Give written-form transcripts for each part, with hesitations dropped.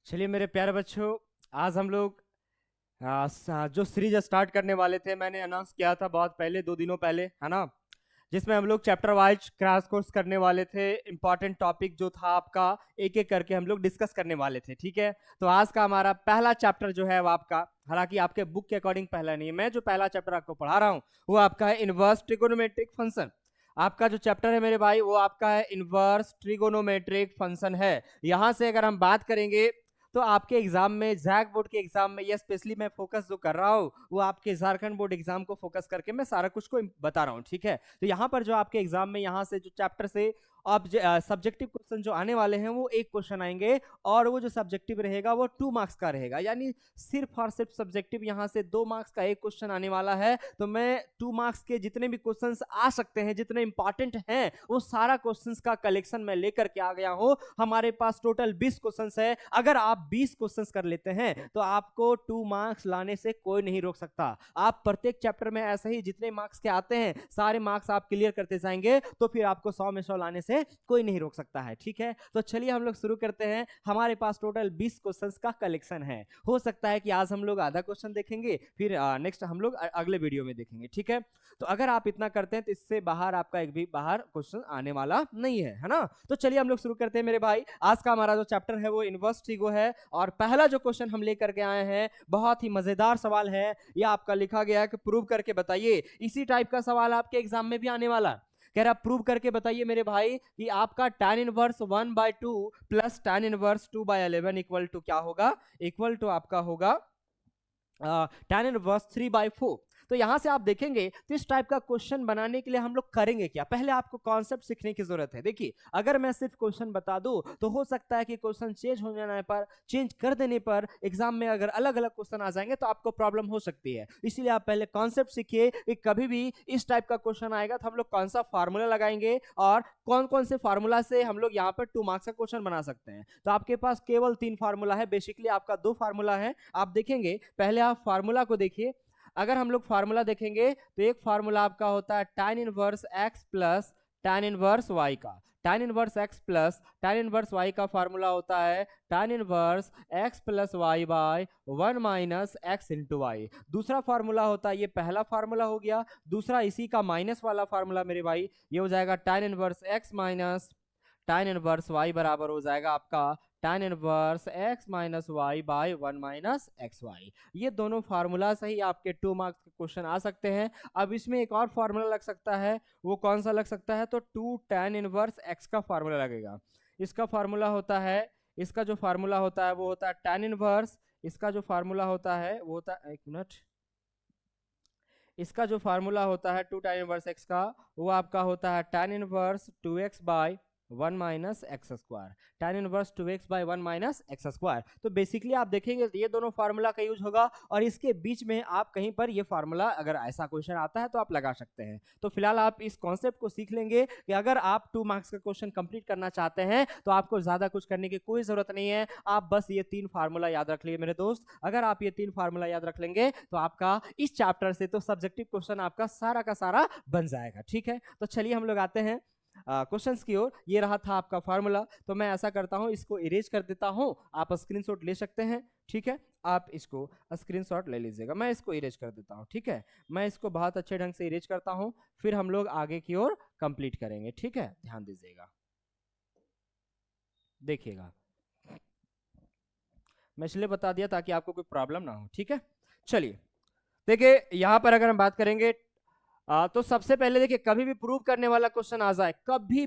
चलिए मेरे प्यारे बच्चों, आज हम लोग जो सीरीज स्टार्ट करने वाले थे, मैंने अनाउंस किया था बहुत पहले, 2 दिनों पहले, है ना। जिसमें हम लोग चैप्टर वाइज क्रैश कोर्स करने वाले थे। इंपॉर्टेंट टॉपिक जो था आपका एक एक करके हम लोग डिस्कस करने वाले थे, ठीक है। तो आज का हमारा पहला चैप्टर जो है वो आपका, हालांकि आपके बुक के अकॉर्डिंग पहला नहीं है, मैं जो पहला चैप्टर आपको पढ़ा रहा हूँ वो आपका है इनवर्स ट्रिगोनोमेट्रिक फंक्शन। आपका जो चैप्टर है मेरे भाई वो आपका है इनवर्स ट्रिगोनोमेट्रिक फंक्शन है। यहां से अगर हम बात करेंगे तो आपके एग्जाम में, जैक बोर्ड के एग्जाम में, ये स्पेशली मैं फोकस जो कर रहा हूँ वो आपके झारखंड बोर्ड एग्जाम को फोकस करके मैं सारा कुछ को बता रहा हूँ, ठीक है। तो यहाँ पर जो आपके एग्जाम में यहाँ से जो चैप्टर से अब सब्जेक्टिव क्वेश्चन जो आने वाले हैं वो एक क्वेश्चन आएंगे, और वो जो सब्जेक्टिव रहेगा वो 2 मार्क्स का रहेगा, यानी सिर्फ और सिर्फ सब्जेक्टिव यहाँ से 2 मार्क्स का एक क्वेश्चन आने वाला है। तो मैं 2 मार्क्स के जितने भी क्वेश्चंस आ सकते हैं, जितने इंपॉर्टेंट हैं, वो सारा क्वेश्चंस का कलेक्शन मैं लेकर के आ गया हूं। हमारे पास टोटल 20 क्वेश्चंस है। अगर आप 20 क्वेश्चंस कर लेते हैं तो आपको 2 मार्क्स लाने से कोई नहीं रोक सकता। आप प्रत्येक चैप्टर में ऐसे ही जितने मार्क्स के आते हैं सारे मार्क्स आप क्लियर करते जाएंगे, तो फिर आपको 100 में 100 लाने से कोई नहीं रोक सकता है, ठीक है। तो चलिए हम लोग शुरू करते हैं। हमारे पास टोटल 20 क्वेश्चंस का कलेक्शन है। हो सकता है कि आज हम लोग आधा क्वेश्चन देखेंगे, फिर नेक्स्ट हम लोग अगले वीडियो में देखेंगे, ठीक है। तो अगर आप इतना करते हैं तो इससे बाहर आपका एक भी बाहर क्वेश्चन आने वाला नहीं है ना। तो चलिए हम लोग शुरू करते हैं मेरे भाई। आज का हमारा जो चैप्टर है वो इनवर्स ट्रिगो है, और पहला जो क्वेश्चन हम लेकर के आए हैं बहुत ही मजेदार सवाल है। यह आपका लिखा गया है कि प्रूव करके बताइए। इसी टाइप का सवाल आपके एग्जाम में भी आने वाला है। कह रहा प्रूव करके बताइए मेरे भाई कि आपका tan inverse 1/2 plus tan inverse 2/11 equal to क्या होगा। इक्वल टू आपका होगा tan इनवर्स 3/4। तो यहां से आप देखेंगे तो इस टाइप का क्वेश्चन बनाने के लिए हम लोग करेंगे क्या, पहले आपको कॉन्सेप्ट सीखने की जरूरत है। देखिए, अगर मैं सिर्फ क्वेश्चन बता दूं तो हो सकता है कि क्वेश्चन चेंज हो जाने पर, चेंज कर देने पर एग्जाम में अगर अलग अलग क्वेश्चन आ जाएंगे तो आपको प्रॉब्लम हो सकती है। इसीलिए आप पहले कॉन्सेप्ट सीखिए कि कभी भी इस टाइप का क्वेश्चन आएगा तो हम लोग कौन सा फार्मूला लगाएंगे और कौन कौन से फार्मूला से हम लोग यहाँ पर 2 मार्क्स का क्वेश्चन बना सकते हैं। तो आपके पास केवल 3 फार्मूला है, बेसिकली आपका 2 फार्मूला है। आप देखेंगे, पहले आप फार्मूला को देखिए। अगर हम लोग फार्मूला देखेंगे तो एक फार्मूला आपका होता है tan inverse x plus tan inverse y का। tan inverse x plus tan inverse y का फार्मूला होता है tan inverse x plus y by 1 minus x into y. दूसरा फार्मूला होता है, ये पहला फार्मूला हो गया। दूसरा इसी का माइनस वाला फार्मूला मेरे भाई, ये हो जाएगा tan inverse x minus tan inverse y बराबर हो जाएगा आपका tan inverse x minus y by 1 minus x y. ये दोनों फार्मूला से ही आपके 2 मार्क्स के क्वेश्चन आ सकते हैं। अब इसमें एक और फार्मूला लग सकता है, वो कौन सा लग सकता है, तो 2 tan इनवर्स x का फार्मूला लगेगा। इसका फार्मूला होता है, इसका जो फार्मूला होता है वो होता है tan इनवर्स, इसका जो फार्मूला होता है वो होता है, एक मिनट, इसका जो फार्मूला होता है 2 tan इनवर्स x का, वो आपका होता है tan inverse 2x by 1 minus x square. tan inverse 2x by 1 minus x square. तो बेसिकली आप देखेंगे ये दोनों फार्मूला का यूज होगा, और इसके बीच में आप कहीं पर ये फार्मूला, अगर ऐसा क्वेश्चन आता है तो आप लगा सकते हैं। तो फिलहाल आप इस कॉन्सेप्ट को सीख लेंगे कि अगर आप 2 मार्क्स का क्वेश्चन कंप्लीट करना चाहते हैं तो आपको ज्यादा कुछ करने की कोई जरूरत नहीं है। आप बस ये 3 फार्मूला याद रख लिए मेरे दोस्त। अगर आप ये 3 फार्मूला याद रख लेंगे तो आपका इस चैप्टर से तो सब्जेक्टिव क्वेश्चन आपका सारा का सारा बन जाएगा, ठीक है। तो चलिए हम लोग आते हैं क्वेश्चंस की ओर। ये रहा था आपका फार्मूला। तो मैं ऐसा करता हूं, इसको इरेज कर देता हूं, आप स्क्रीनशॉट ले सकते हैं, ठीक है। आप इसको स्क्रीनशॉट ले लीजिएगा, मैं इसको इरेज कर देता हूं, ठीक है। मैं इसको बहुत अच्छे ढंग से इरेज करता हूं, फिर हम लोग आगे की ओर कंप्लीट करेंगे, ठीक है। ध्यान दीजिएगा, देखिएगा, मैं इसलिए बता दिया ताकि आपको कोई प्रॉब्लम ना हो, ठीक है। चलिए देखिए, यहां पर अगर हम बात करेंगे तो सबसे पहले देखिए, कभी भी प्रूव करने वाला क्वेश्चन आ जाए, कभी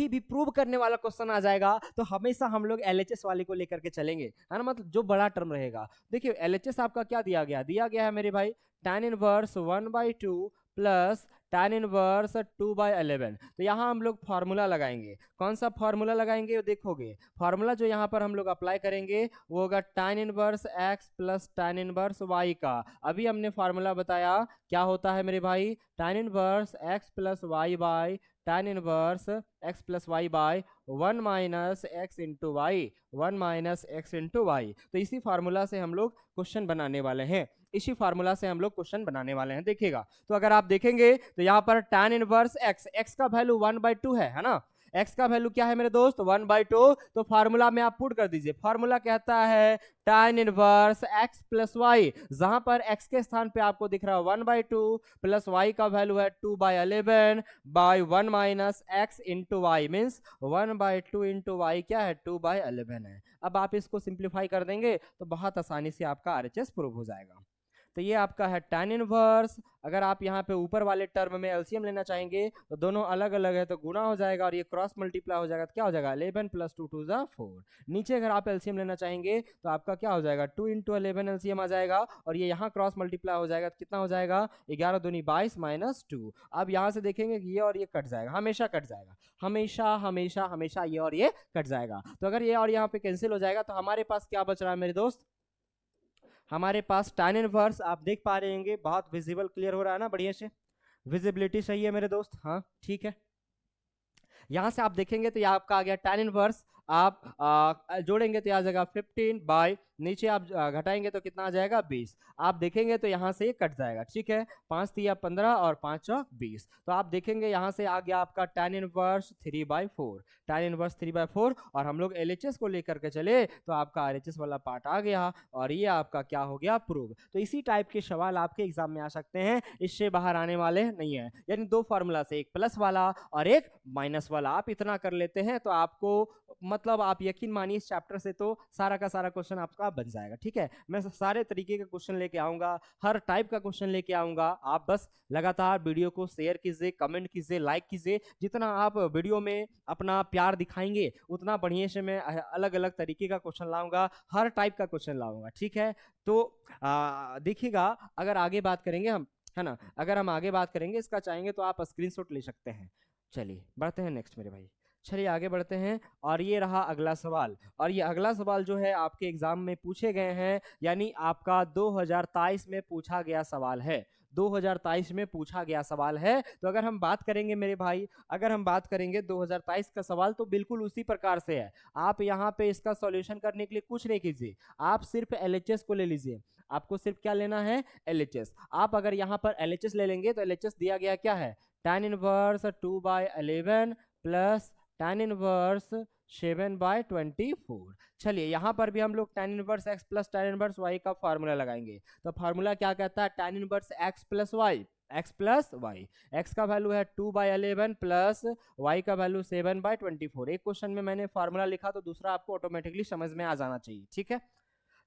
भी प्रूव करने वाला क्वेश्चन आ जाएगा तो हमेशा हम लोग एलएचएस वाले को लेकर के चलेंगे, है ना। मतलब जो बड़ा टर्म रहेगा। देखिए एलएचएस आपका क्या दिया गया है मेरे भाई, tan inverse 1/2 plus tan inverse 2/11। तो यहाँ हम लोग फार्मूला लगाएंगे। कौन सा फार्मूला लगाएंगे देखोगे, फार्मूला जो यहाँ पर हम लोग अप्लाई करेंगे वो होगा tan inverse x plus tan inverse y का। अभी हमने फार्मूला बताया क्या होता है मेरे भाई, tan inverse x plus y by tan inverse x plus y by 1 minus x into y, 1 minus x into y. तो इसी फार्मूला से हम लोग क्वेश्चन बनाने वाले हैं, इसी फार्मूला से हम लोग क्वेश्चन बनाने वाले हैं, देखिएगा। तो अगर आप देखेंगे तो यहाँ पर tan इनवर्स x, x का वैल्यू 1/2 है ना। x का वैल्यू क्या है मेरे दोस्त 1/2, तो फार्मूला में आप पुट कर दीजिए। फार्मूला कहता है tan inverse x plus y, जहां पर x के स्थान पे आपको दिख रहा है 1/2 प्लस y का वैल्यू है 2/11 by 1 minus x into y, means 1/2 into y क्या है 2/11 है। अब आप इसको सिंप्लीफाई कर देंगे तो बहुत आसानी से आपका RHS प्रूव हो जाएगा। तो ये आपका है tan इनवर्स। अगर आप यहाँ पे ऊपर वाले टर्म में एलसीएम लेना चाहेंगे तो दोनों अलग अलग है तो गुना हो जाएगा और ये क्रॉस मल्टीप्लाई हो जाएगा तो क्या हो जाएगा 11 प्लस 2 2 ज़ा 4। नीचे अगर आप एलसीएम लेना चाहेंगे तो आपका क्या हो जाएगा 2 इंटू 11 एलसीएम आ जाएगा और ये यहाँ क्रॉस मल्टीप्लाई हो जाएगा तो कितना हो जाएगा 11 दूनी 22 माइनस 2। अब यहाँ से देखेंगे कि ये और ये कट जाएगा, हमेशा कट जाएगा, हमेशा हमेशा हमेशा ये और ये कट जाएगा। तो अगर ये और यहाँ पे कैंसिल हो जाएगा तो हमारे पास क्या बच रहा है मेरे दोस्त, हमारे पास tan इनवर्स आप देख पा रहे होंगे, बहुत विजिबल क्लियर हो रहा है ना, बढ़िया से विजिबिलिटी सही है मेरे दोस्त, हाँ ठीक है। यहां से आप देखेंगे तो ये आपका आ गया tan इनवर्स, आप जोड़ेंगे तो आ जाएगा 15 बाय, नीचे आप घटाएंगे तो कितना आ जाएगा 20। आप देखेंगे तो यहाँ से कट जाएगा, ठीक है, 5 तिया 15 और 5 चौक 20। तो आप देखेंगे यहाँ से आ गया आपका tan इनवर्स 3/4, tan इनवर्स 3/4 और हम लोग LHS को लेकर के चले तो आपका RHS वाला पार्ट आ गया और ये आपका क्या हो गया प्रूव। तो इसी टाइप के सवाल आपके एग्जाम में आ सकते हैं, इससे बाहर आने वाले नहीं है। यानी दो फार्मूला से, एक प्लस वाला और एक माइनस वाला, आप इतना कर लेते हैं तो आपको मतलब आप यकीन मानिए इस चैप्टर से तो सारा का सारा क्वेश्चन आपका बन जाएगा, ठीक है। मैं सारे तरीके के क्वेश्चन लेके आऊंगा, हर टाइप का क्वेश्चन लेके आऊंगा। आप बस लगातार वीडियो को शेयर कीजिए, कमेंट कीजिए, लाइक कीजिए। जितना आप वीडियो में अपना प्यार दिखाएंगे उतना बढ़िया से मैं अलग अलग तरीके का क्वेश्चन लाऊंगा, हर टाइप का क्वेश्चन लाऊंगा, ठीक है। तो देखिएगा, अगर आगे बात करेंगे हम, है ना, अगर हम आगे बात करेंगे इसका चाहेंगे तो आप स्क्रीनशॉट ले सकते हैं। चलिए बढ़ते हैं नेक्स्ट मेरे भाई, चलिए आगे बढ़ते हैं। और ये रहा अगला सवाल, और ये अगला सवाल जो है आपके एग्जाम में पूछे गए हैं, यानी आपका 2023 में पूछा गया सवाल है, 2023 में पूछा गया सवाल है। तो अगर हम बात करेंगे मेरे भाई, अगर हम बात करेंगे 2023 का सवाल तो बिल्कुल उसी प्रकार से है। आप यहाँ पे इसका सॉल्यूशन करने के लिए कुछ नहीं कीजिए, आप सिर्फ LHS को ले लीजिए। आपको सिर्फ क्या लेना है LHS। आप अगर यहाँ पर LHS ले लेंगे तो LHS दिया गया क्या है tan inverse 2/11 plus tan inverse 7/24। चलिए यहाँ पर भी हम लोग tan inverse x plus tan inverse y का फार्मूला लगाएंगे। तो फार्मूला क्या कहता है tan inverse x plus y, x plus y, x का वैल्यू है 2/11 प्लस y का वैल्यू 7/24। एक क्वेश्चन में मैंने फार्मूला लिखा तो दूसरा आपको ऑटोमेटिकली समझ में आ जाना चाहिए, ठीक है।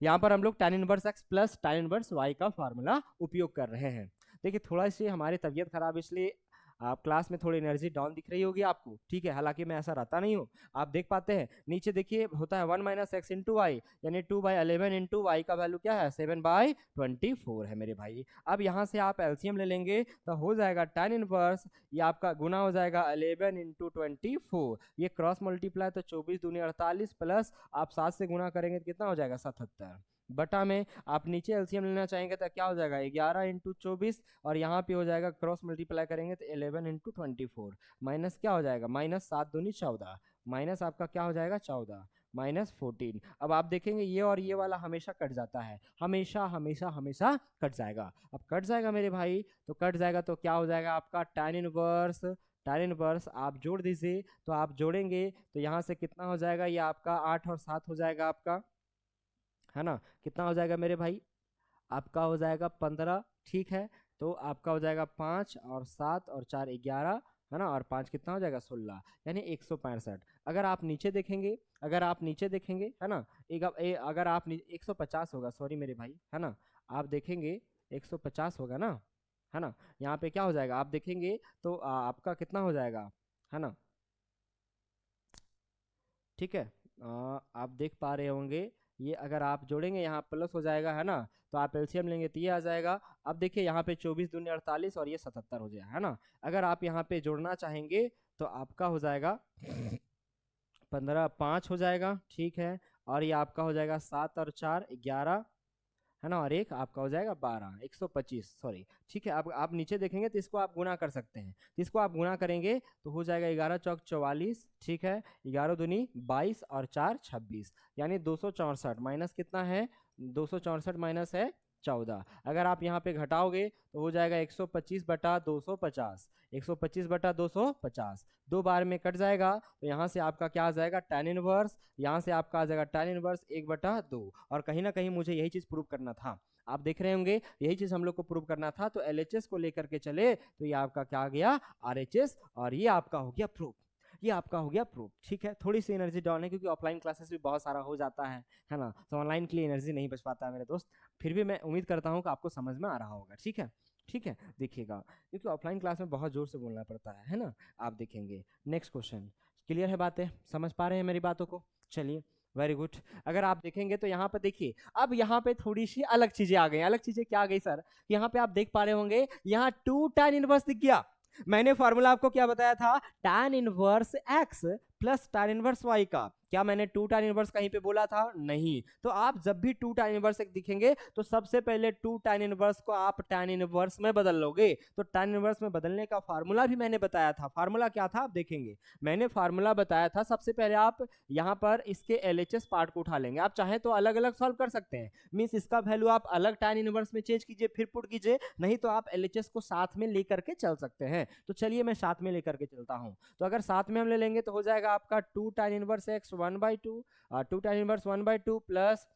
यहाँ पर हम लोग tan inverse x plus tan inverse y का फार्मूला उपयोग कर रहे हैं। देखिए थोड़ा सी हमारी तबीयत खराब, इसलिए आप क्लास में थोड़ी एनर्जी डाउन दिख रही होगी आपको, ठीक है, हालांकि मैं ऐसा रहता नहीं हूँ। आप देख पाते हैं नीचे देखिए होता है 1 माइनस एक्स इंटू वाई, यानी 2/11 इंटू वाई का वैल्यू क्या है 7/24 है मेरे भाई। अब यहाँ से आप एलसीएम ले लेंगे तो हो जाएगा tan इनवर्स, ये आपका गुना हो जाएगा 11 इंटू 24, ये क्रॉस मल्टीप्लाई तो 24 दूनी 48 प्लस आप 7 से गुना करेंगे तो कितना हो जाएगा 77 बटा में। आप नीचे एलसीएम लेना चाहेंगे तो क्या हो जाएगा 11 इंटू 24 और यहाँ पे हो जाएगा क्रॉस मल्टीप्लाई करेंगे तो 11 इंटू 24 माइनस क्या हो जाएगा माइनस 7 दूनी 14, माइनस आपका क्या हो जाएगा 14 माइनस 14। अब आप देखेंगे ये और ये वाला हमेशा कट जाता है, हमेशा हमेशा हमेशा कट जाएगा। अब कट जाएगा मेरे भाई, तो कट जाएगा तो क्या हो जाएगा आपका tan इनवर्स आप जोड़ दीजिए। तो आप जोड़ेंगे तो यहाँ से कितना हो जाएगा, ये आपका 8 और 7 हो जाएगा आपका, है ना, कितना हो जाएगा मेरे भाई आपका हो जाएगा 15, ठीक है। तो आपका हो जाएगा 5 और 7 और 4 11, है ना, और 5 कितना हो जाएगा 16, यानी 165। अगर आप नीचे देखेंगे, अगर आप नीचे देखेंगे, है ना, अगर आप 150 होगा, सॉरी मेरे भाई, है ना, आप देखेंगे 150 होगा ना, है ना, यहाँ पे क्या हो जाएगा आप देखेंगे तो आपका कितना हो जाएगा, है ना, ठीक है। आप देख पा रहे होंगे ये अगर आप जोड़ेंगे यहाँ प्लस हो जाएगा, है ना, तो आप एलसीएम लेंगे तो ये आ जाएगा। अब देखिए यहाँ पे 24 दूनी 48 और ये 77 हो जाएगा, है ना। अगर आप यहाँ पे जोड़ना चाहेंगे तो आपका हो जाएगा 15 5 हो जाएगा, ठीक है, और ये आपका हो जाएगा 7 और 4 11, है ना, और एक आपका हो जाएगा 12 125, सॉरी, ठीक है। अब आप नीचे देखेंगे तो इसको आप गुना कर सकते हैं, तो इसको आप गुना करेंगे तो हो जाएगा 11 चौक 44, ठीक है, 11 दूनी 22 और 4 26, यानी 264 माइनस कितना है 264 माइनस है 14। अगर आप यहाँ पे घटाओगे तो हो जाएगा 125 बटा 250, 125 बटा 250, 2 बार में कट जाएगा। तो यहाँ से आपका क्या आ जाएगा, tan इनवर्स, यहाँ से आपका आ जाएगा tan इनवर्स 1/2। और कहीं ना कहीं मुझे यही चीज़ प्रूव करना था, आप देख रहे होंगे यही चीज़ हम लोग को प्रूव करना था। तो LHS को लेकर के चले तो ये आपका क्या आ गया, RHS, और ये आपका हो गया प्रूफ, ये आपका हो गया प्रूफ। ठीक है, थोड़ी सी एनर्जी डाउन है क्योंकि ऑफलाइन क्लासेस भी बहुत सारा हो जाता है ना, तो ऑनलाइन के लिए एनर्जी नहीं बच पाता है मेरे दोस्त। फिर भी मैं उम्मीद करता हूँ कि आपको समझ में आ रहा होगा। ठीक है, ठीक है, देखिएगा क्योंकि ऑफलाइन क्लास में बहुत जोर से बोलना पड़ता है ना। आप देखेंगे नेक्स्ट क्वेश्चन, क्लियर है बातें, समझ पा रहे हैं मेरी बातों को? चलिए वेरी गुड। अगर आप देखेंगे तो यहाँ पर देखिए, अब यहाँ पे थोड़ी सी अलग चीजें आ गई। अलग चीजें क्या आ गई सर? यहाँ पे आप देख पा रहे होंगे, यहाँ 2 tan इनवर्स दिख गया। मैंने फॉर्मूला आपको क्या बताया था, tan inverse x plus tan inverse y का। क्या मैंने 2 tan इनवर्स कहीं पे बोला था? नहीं। तो आप जब भी 2 tan इनवर्स एक दिखेंगे तो सबसे पहले 2 tan इनवर्स को आप tan इनवर्स में बदल लोगे। तो tan इनवर्स में बदलने का फार्मूला भी मैंने बताया था। फार्मूला क्या था आप देखेंगे, मैंने फार्मूला बताया था। सबसे पहले आप यहाँ पर इसके LHS पार्ट को उठा लेंगे। आप चाहे तो अलग अलग सॉल्व कर सकते हैं, मीन्स इसका वैल्यू आप अलग tan इनवर्स में चेंज कीजिए फिर पुट कीजिए, नहीं तो आप LHS को साथ में लेकर के चल सकते हैं। तो चलिए मैं साथ में लेकर के चलता हूं। तो अगर साथ में हम ले लेंगे तो हो जाएगा आपका 2 tan inverse x 1/2, 2 tan inverse 1/2 plus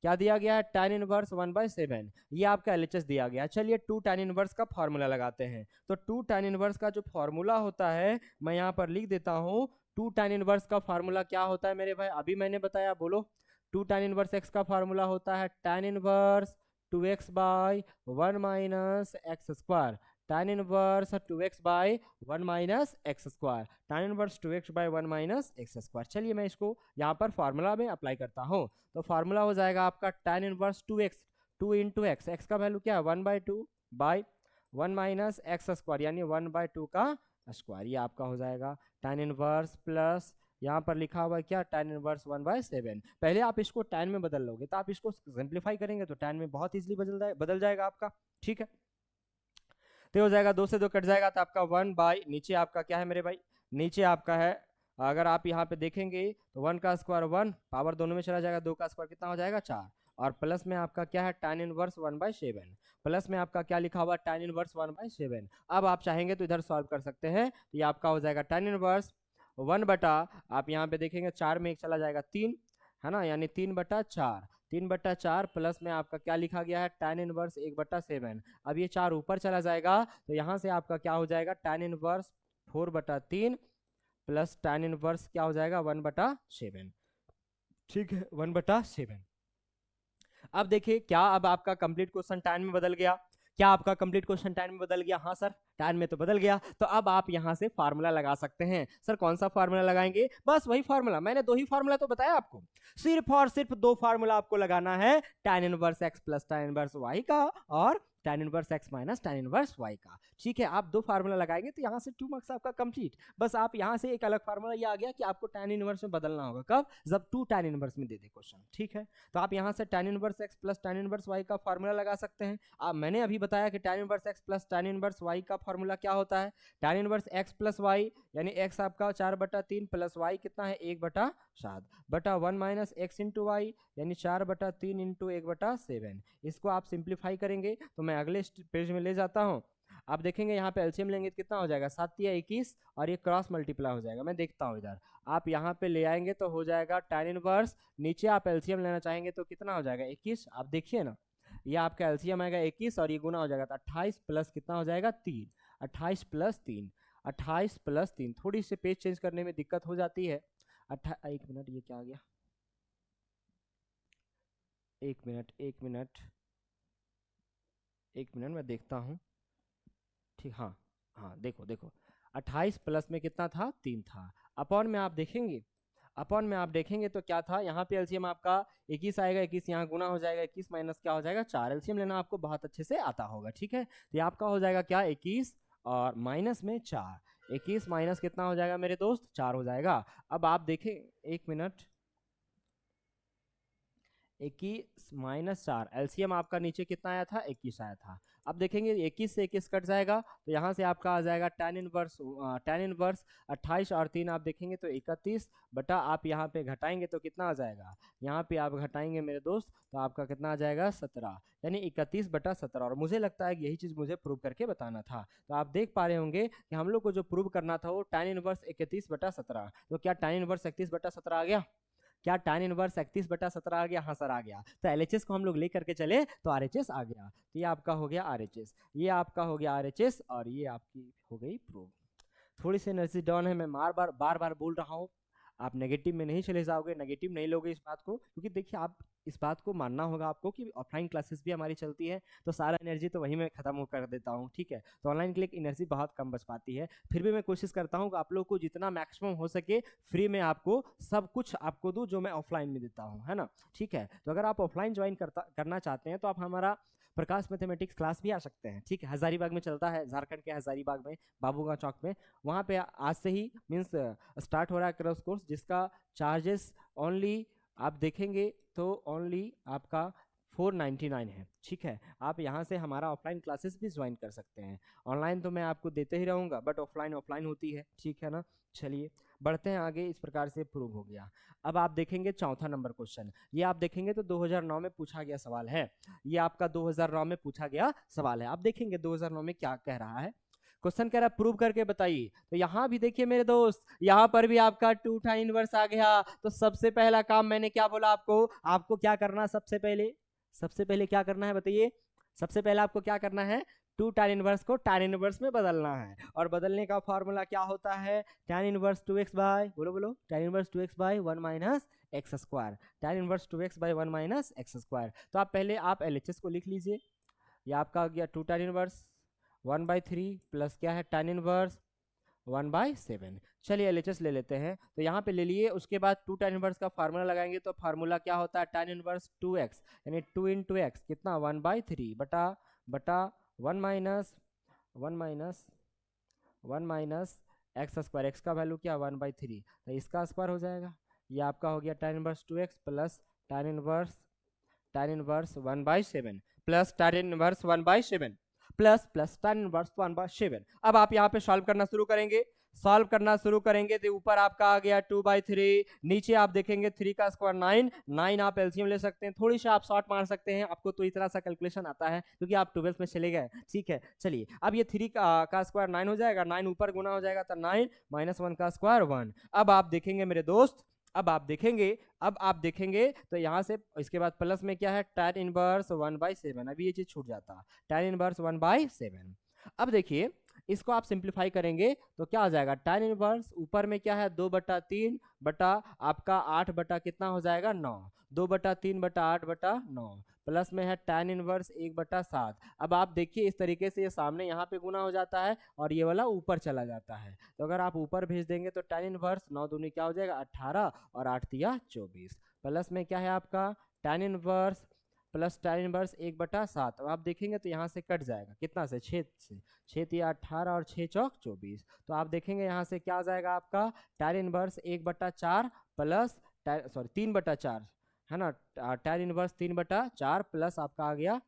क्या दिया गया है, tan इनवर्स 1/7। ये आपका LHS दिया गया। चलिए 2 tan इनवर्स का फॉर्मूला लगाते हैं। तो 2 tan इनवर्स का जो फॉर्मूला होता है मैं यहाँ पर लिख देता हूँ। 2 tan इनवर्स का फॉर्मूला क्या होता है मेरे भाई, अभी मैंने बताया, बोलो। 2 tan इनवर्स x का फॉर्मूला होता है tan inverse 2x by 1 minus x square. tan inverse 2x by 1 minus x square, tan inverse 2x by 1 minus x square. चलिए मैं इसको यहाँ पर फार्मूला में अप्लाई करता हूँ। तो फार्मूला हो जाएगा आपका tan inverse 2x, 2 into x, x का वैल्यू क्या है 1/2 बाई 1 माइनस एक्स स्क्वायर, यानी 1/2 का स्क्वायर। ये आपका हो जाएगा tan इनवर्स प्लस यहाँ पर लिखा हुआ है क्या, tan इनवर्स 1/7। पहले आप इसको tan में बदल लोगे, तो आप इसको सिंप्लीफाई करेंगे तो tan में बहुत इजीली बदल जाएगा आपका। ठीक है, तो हो जाएगा 2 से 2 कट जाएगा, तो आपका 1 बाई, नीचे आपका क्या है मेरे भाई, नीचे आपका है, अगर आप यहाँ पे देखेंगे तो 1 का स्क्वायर 1, पावर दोनों में चला जाएगा, 2 का स्क्वायर कितना हो जाएगा 4, और प्लस में आपका क्या है tan इनवर्स 1/7, प्लस में आपका क्या लिखा हुआ tan इनवर्स 1/7। अब आप चाहेंगे तो इधर सॉल्व कर सकते हैं। तो ये आपका हो जाएगा tan इनवर्स 1 बटा, आप यहाँ पे देखेंगे 4 में 1 चला जाएगा 3, है ना, यानी 3/4, 3/4 प्लस में आपका क्या लिखा गया है tan इनवर्स 1/7। अब ये 4 ऊपर चला जाएगा तो यहाँ से आपका क्या हो जाएगा tan inverse 4/3 plus tan inverse क्या हो जाएगा 1/7। ठीक है, 1/7। अब देखिए क्या, अब आपका कंप्लीट क्वेश्चन tan में बदल गया? क्या आपका कंप्लीट क्वेश्चन tan में बदल गया? हाँ सर, tan में तो बदल गया। तो अब आप यहाँ से फार्मूला लगा सकते हैं। सर कौन सा फार्मूला लगाएंगे? बस वही फार्मूला, मैंने 2 ही फार्मूला तो बताया आपको, सिर्फ और सिर्फ 2 फार्मूला आपको लगाना है, tan inverse x plus tan inverse y का और tan inverse x minus tan inverse y का। ठीक है, आप 2 फार्मूला लगाएंगे तो यहाँ से 2 मार्क्स आपका कंप्लीट। बस आप यहाँ से एक अलग फार्मूला ये आ गया कि आपको tan इनवर्स में बदलना होगा, कब? जब 2 tan इनवर्स में दे दे क्वेश्चन। ठीक है, तो आप यहाँ से tan inverse x plus tan inverse y का फार्मूला लगा सकते हैं। अब मैंने अभी बताया कि tan inverse x plus tan inverse y का फार्मूला क्या होता है, tan inverse x plus y, यानी x आपका 4/3 प्लस y कितना है 1/7 बटा 1 माइनस एक्स इंटू वाई, यानी 4/3 इंटू 1/7। इसको आप सिंप्लीफाई करेंगे तो मैं अगले पेज में ले जाता हूँ। आप देखेंगे यहाँ पे एलसीएम लेंगे तो कितना हो जाएगा 7 या 21, और ये क्रॉस मल्टीप्लाई हो जाएगा। मैं देखता हूँ इधर, आप यहाँ पे ले आएंगे तो हो जाएगा tan इनवर्स, नीचे आप एलसीएम लेना चाहेंगे तो कितना हो जाएगा 21। आप देखिए ना, ये आपका एलसीएम आएगा 21 और ये गुना हो जाएगा तो 28 प्लस कितना हो जाएगा 3, 28 प्लस 3, 28 प्लस 3। थोड़ी सी पेज चेंज करने में दिक्कत हो जाती है। 1 मिनट, ये क्या आ गया, 1 मिनट 1 मिनट 1 मिनट, मैं देखता हूँ। ठीक, हाँ हाँ, देखो देखो 28 प्लस में कितना था 3 था, अपॉन में आप देखेंगे, अपॉन में आप देखेंगे तो क्या था, यहाँ पे एलसीएम आपका 21 आएगा, 21 यहाँ गुना हो जाएगा, 21 माइनस क्या हो जाएगा 4। एलसीएम लेना आपको बहुत अच्छे से आता होगा। ठीक है, तो ये आपका हो जाएगा क्या 21 और माइनस में 4, 21 माइनस कितना हो जाएगा मेरे दोस्त 4 हो जाएगा। अब आप देखें 1 मिनट 21 माइनस 4, एलसीएम आपका नीचे कितना आया था, 21 आया था। अब देखेंगे 21 से 21 कट जाएगा तो यहाँ से आपका आ जाएगा tan इनवर्स 28 और 3 आप देखेंगे तो 31 बटा आप यहाँ पे घटाएंगे तो कितना आ जाएगा, यहाँ पे आप घटाएंगे मेरे दोस्त तो आपका कितना आ जाएगा 17, यानी 31 बटा 17। और मुझे लगता है कि यही चीज़ मुझे प्रूव करके बताना था। तो आप देख पा रहे होंगे कि हम लोग को जो प्रूव करना था वो tan इनवर्स 31 बटा 17। तो क्या tan इनवर्स 31 बटा 17 आ गया? क्या tan इनवर्स 31 बटा 17 आ गया? हाँ सर आ गया। तो एलएचएस को हम लोग लेकर के चले तो आरएचएस आ गया। तो ये आपका हो गया आरएचएस, ये आपका हो गया आरएचएस और ये आपकी हो गई प्रूव। थोड़ी सी एनर्जी डाउन है, मैं बार बार बोल रहा हूँ, आप नेगेटिव में नहीं चले जाओगे, नेगेटिव नहीं लोगे इस बात को, क्योंकि देखिए आप इस बात को मानना होगा आपको कि ऑफलाइन क्लासेस भी हमारी चलती है तो सारा एनर्जी तो वहीं मैं खत्म कर देता हूँ, ठीक है। तो ऑनलाइन के लिए एनर्जी बहुत कम बच पाती है, फिर भी मैं कोशिश करता हूँ कि आप लोग को जितना मैक्सिमम हो सके फ्री में आपको सब कुछ आपको दूँ जो मैं ऑफलाइन में देता हूँ, है ना, ठीक है। तो अगर आप ऑफलाइन ज्वाइन करना चाहते हैं तो आप हमारा प्रकाश मैथमेटिक्स क्लास भी आ सकते हैं, ठीक है। हजारीबाग में चलता है, झारखंड के हजारीबाग में बाबूगंज चौक में, वहाँ पे आज से ही मीन्स स्टार्ट हो रहा है क्रैश कोर्स, जिसका चार्जेस ओनली आप देखेंगे तो ओनली आपका 499 है, ठीक है। आप यहाँ से हमारा ऑफलाइन क्लासेस भी ज्वाइन कर सकते हैं। ऑनलाइन तो मैं आपको देते ही रहूँगा बट ऑफलाइन होती है, ठीक है ना। चलिए बढ़ते हैं आगे, इस प्रकार से प्रूव हो गया। अब आप देखेंगे चौथा नंबर क्वेश्चन, ये आप देखेंगे तो 2009 में पूछा गया सवाल है, ये आपका 2009 में पूछा गया सवाल है। आप देखेंगे 2009 में क्या कह रहा है, क्वेश्चन कह रहा है प्रूव करके बताइए। तो यहाँ भी देखिए मेरे दोस्त, यहाँ पर भी आपका 2 tan इनवर्स आ गया। तो सबसे पहला काम मैंने क्या बोला आपको क्या करना, सबसे पहले क्या करना है बताइए, सबसे पहले आपको क्या करना है, 2 tan इनवर्स को tan इनवर्स में बदलना है। और बदलने का फॉर्मूला क्या होता है, tan इनवर्स 2x बाय, बोलो tan inverse 2x by 1 minus x square, tan inverse 2x by 1 minus x square. तो आप पहले आप एलएचएस को लिख लीजिए, ये आपका आ गया 2 tan इनवर्स 1/3 प्लस क्या है tan इनवर्स 1/7। चलिए एलएचएस ले लेते हैं, तो यहाँ पे ले लिए, उसके बाद 2 tan इनवर्स का फार्मूला लगाएंगे तो फार्मूला क्या होता है, tan इनवर्स 2x यानी 2 into x कितना 1/3 बटा 1 माइनस एक्स स्क्वायर, एक्स का वैल्यू क्या 1/3 तो इसका स्क्वायर हो जाएगा। ये आपका हो गया tan inverse 2x plus tan inverse 1/7 plus tan inverse 1/7 plus tan inverse 1/7। अब आप यहाँ पे सॉल्व करना शुरू करेंगे तो ऊपर आपका आ गया 2/3, नीचे आप देखेंगे 3 का स्क्वायर 9 आप एलसीएम ले सकते हैं, थोड़ी सी आप शॉर्ट मार सकते हैं, आपको तो इतना सा कैलकुलेशन आता है क्योंकि आप 12th में चले गए, ठीक है। चलिए अब ये 3 का स्क्वायर 9 हो जाएगा, 9 ऊपर गुना हो जाएगा तो 9 माइनस 1 का स्क्वायर 1। अब आप देखेंगे मेरे दोस्त, अब आप देखेंगे तो यहाँ से इसके बाद प्लस में क्या है tan इनवर्स 1/7, अभी ये चीज छूट जाता, tan इनवर्स 1/7। अब देखिए इसको आप सिंप्लीफाई करेंगे तो क्या हो जाएगा, tan इनवर्स ऊपर में क्या है 2/3 बटा आपका 8 बटा कितना हो जाएगा 9, 2/3 बटा 8 बटा 9 प्लस में है tan इनवर्स 1/7। अब आप देखिए इस तरीके से ये सामने यहाँ पे गुना हो जाता है और ये वाला ऊपर चला जाता है, तो अगर आप ऊपर भेज देंगे तो tan इनवर्स 9 दूनी क्या हो जाएगा 18 और 8 तिया 24 प्लस में क्या है आपका tan inverse plus tan inverse 1/7। अब आप देखेंगे तो यहाँ से कट जाएगा कितना से 6 से, 6 तिया 18 और 6 चौक 24। तो आप देखेंगे यहाँ से क्या आ जाएगा आपका tan इनवर्स 1/4 प्लस 3/4 है ना, tan इनवर्स 3/4 प्लस आपका आ गया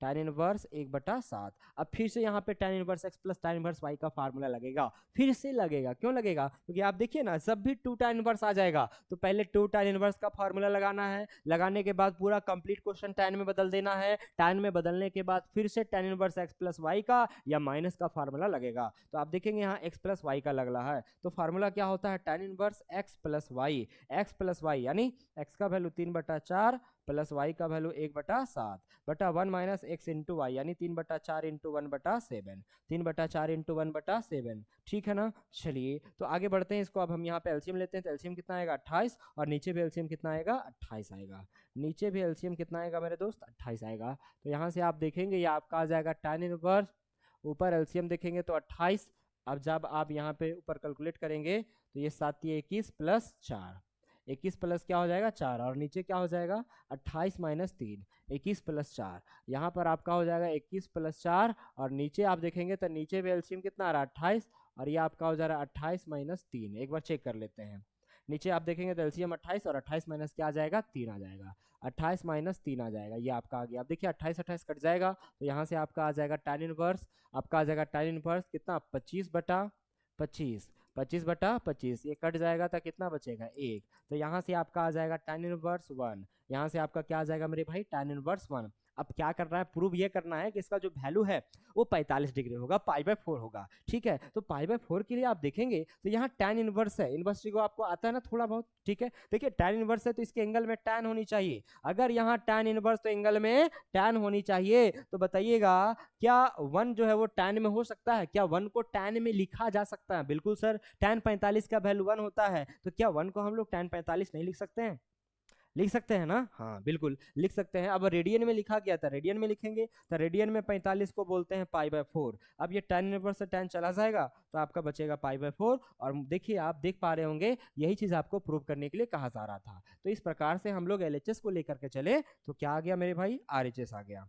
tan इनवर्स 1/7। अब फिर से यहाँ पे tan inverse x plus tan inverse y का फार्मूला लगेगा, फिर से लगेगा, क्यों लगेगा, क्योंकि आप देखिए ना जब भी 2 tan इनवर्स आ जाएगा तो पहले 2 tan इनवर्स का फार्मूला लगाना है, लगाने के बाद पूरा कंप्लीट क्वेश्चन tan में बदल देना है, tan में बदलने के बाद फिर से tan inverse x plus y का या माइनस का फार्मूला लगेगा। तो आप देखेंगे यहाँ x प्लस y का लग रहा है, तो फार्मूला क्या होता है tan inverse x plus y यानी x का वैल्यू 3/4 प्लस y का वैल्यू 1/7 बटा 1 माइनस एक्स इंटू वाई यानी 3/4 इंटू 1/7, 3/4 इंटू 1/7, ठीक है ना। चलिए तो आगे बढ़ते हैं, इसको अब हम यहाँ पे एलसीएम लेते हैं, तो एलसीएम कितना आएगा 28 और नीचे भी एलसीएम कितना आएगा 28 आएगा, नीचे भी एलसीएम कितना आएगा मेरे दोस्त 28 आएगा। तो यहाँ से आप देखेंगे ये आपका आ जाएगा tan इनवर्स, ऊपर एलसीएम देखेंगे तो 28, अब जब आप यहाँ पे ऊपर कैलकुलेट करेंगे तो ये 7 21 प्लस 4, 21 प्लस क्या हो जाएगा 4 और नीचे क्या हो जाएगा 28 माइनस 3, 21 प्लस 4, यहाँ पर आपका हो जाएगा 21 प्लस 4 और नीचे आप देखेंगे तो नीचे भी एलसीएम कितना आ रहा है 28 और ये आपका हो जा रहा है 28 माइनस 3। एक बार चेक कर लेते हैं, नीचे आप देखेंगे तो एलसीएम 28 और 28 माइनस क्या आ जाएगा 3 आ जाएगा, 28 माइनस 3 आ जाएगा, ये आपका आ गया। अब देखिए 28 28 कट जाएगा तो यहाँ से आपका आ जाएगा tan इनवर्स, आपका आ जाएगा tan इनवर्स कितना 25/25, 25/25, ये कट जाएगा तो कितना बचेगा 1, तो यहाँ से आपका आ जाएगा tan इनवर्स 1, यहाँ से आपका क्या आ जाएगा मेरे भाई tan इनवर्स 1। अब क्या करना है, प्रूव ये करना है कि इसका जो वैल्यू है वो 45 डिग्री होगा, π/4 होगा, ठीक है। तो π/4 के लिए आप देखेंगे तो यहाँ tan इनवर्स है, इनवर्स को आपको आता है ना थोड़ा बहुत, ठीक है। देखिए tan इनवर्स है तो इसके एंगल में tan होनी चाहिए, अगर यहाँ tan इनवर्स तो एंगल में tan होनी चाहिए, तो बताइएगा क्या 1 जो है वो tan में हो सकता है, क्या 1 को tan में लिखा जा सकता है? बिल्कुल सर, tan 45 का वैल्यू 1 होता है, तो क्या 1 को हम लोग tan 45 नहीं लिख सकते हैं? लिख सकते हैं ना, हाँ बिल्कुल लिख सकते हैं। अब रेडियन में लिखा गया था, रेडियन में लिखेंगे तो रेडियन में 45 को बोलते हैं π/4। अब ये tan इनवर्स से tan चला जाएगा तो आपका बचेगा π/4। और देखिए आप देख पा रहे होंगे यही चीज आपको प्रूव करने के लिए कहा जा रहा था। तो इस प्रकार से हम लोग LHS को लेकर के चले तो क्या आ गया मेरे भाई, RHS आ गया।